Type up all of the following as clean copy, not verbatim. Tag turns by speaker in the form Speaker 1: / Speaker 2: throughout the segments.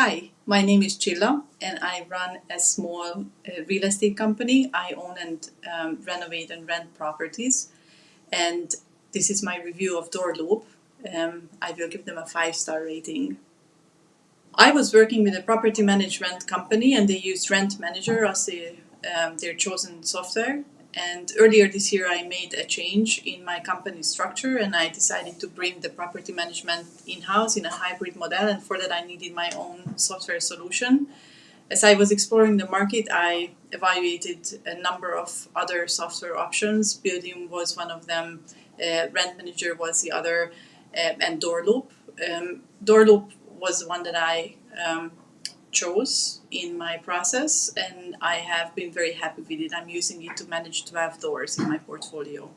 Speaker 1: Hi, my name is Chilla and I run a small real estate company. I own and renovate and rent properties. And this is my review of Doorloop. I will give them a 5-star rating. I was working with a property management company and they used Rent Manager as their chosen software. And earlier this year, I made a change in my company structure and I decided to bring the property management in-house in a hybrid model. And for that, I needed my own software solution. As I was exploring the market, I evaluated a number of other software options. Building was one of them, Rent Manager was the other, and Doorloop. Doorloop was the one that I chose in my process, and I have been very happy with it. I'm using it to manage 12 doors in my portfolio.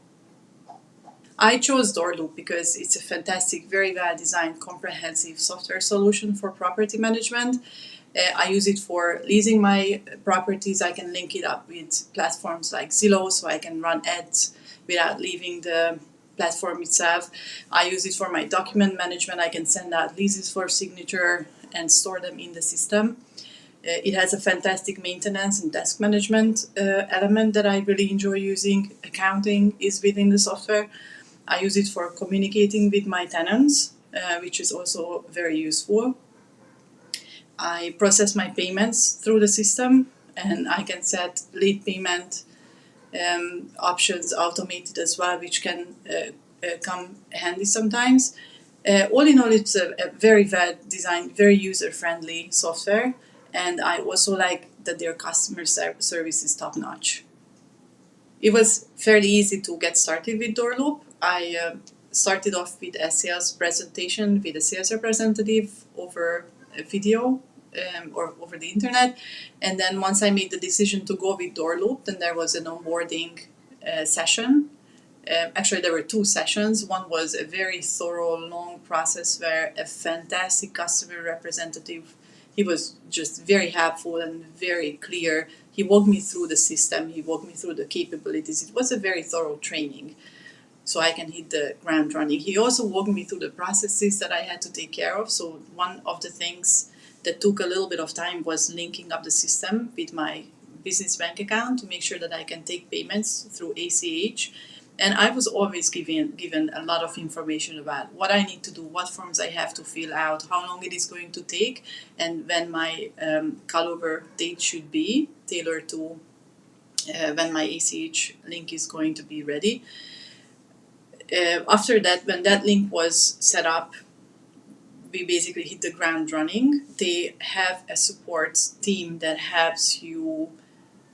Speaker 1: I chose Doorloop because it's a fantastic, very well designed, comprehensive software solution for property management. I use it for leasing my properties. I can link it up with platforms like Zillow so I can run ads without leaving the platform itself. I use it for my document management. I can send out leases for signature and store them in the system. It has a fantastic maintenance and desk management element that I really enjoy using. Accounting is within the software. I use it for communicating with my tenants, which is also very useful. I process my payments through the system and I can set late payment options automated as well, which can come handy sometimes. All in all, it's a very well designed, very user-friendly software, and I also like that their customer service is top-notch. It was fairly easy to get started with Doorloop. I started off with a sales presentation with a sales representative over a video or over the internet. And then once I made the decision to go with Doorloop, then there was an onboarding session. Actually, there were 2 sessions. One was a very thorough, long process where a fantastic customer representative, he was just very helpful and very clear. He walked me through the system. He walked me through the capabilities. It was a very thorough training, so I can hit the ground running. He also walked me through the processes that I had to take care of. So one of the things that took a little bit of time was linking up the system with my business bank account to make sure that I can take payments through ACH. And I was always given a lot of information about what I need to do, what forms I have to fill out, how long it is going to take, and when my cutover date should be, tailored to when my ACH link is going to be ready. After that, when that link was set up, we basically hit the ground running. They have a support team that helps you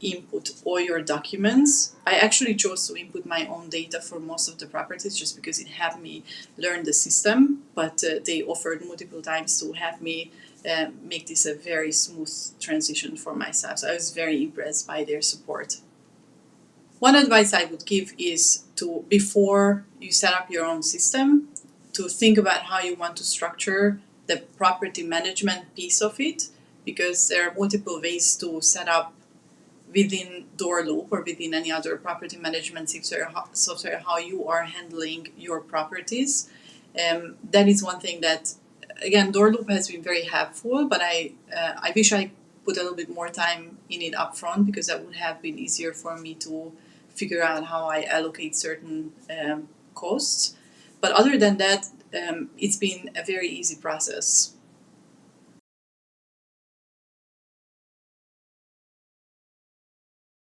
Speaker 1: input all your documents. I actually chose to input my own data for most of the properties just because it helped me learn the system, but they offered multiple times to have me make this a very smooth transition for myself. So I was very impressed by their support. One advice I would give is to, before you set up your own system, to think about how you want to structure the property management piece of it, because there are multiple ways to set up within Doorloop or within any other property management software how you are handling your properties. That is one thing that, again, Doorloop has been very helpful, but I wish I put a little bit more time in it up front, because that would have been easier for me to figure out how I allocate certain costs. But other than that, it's been a very easy process.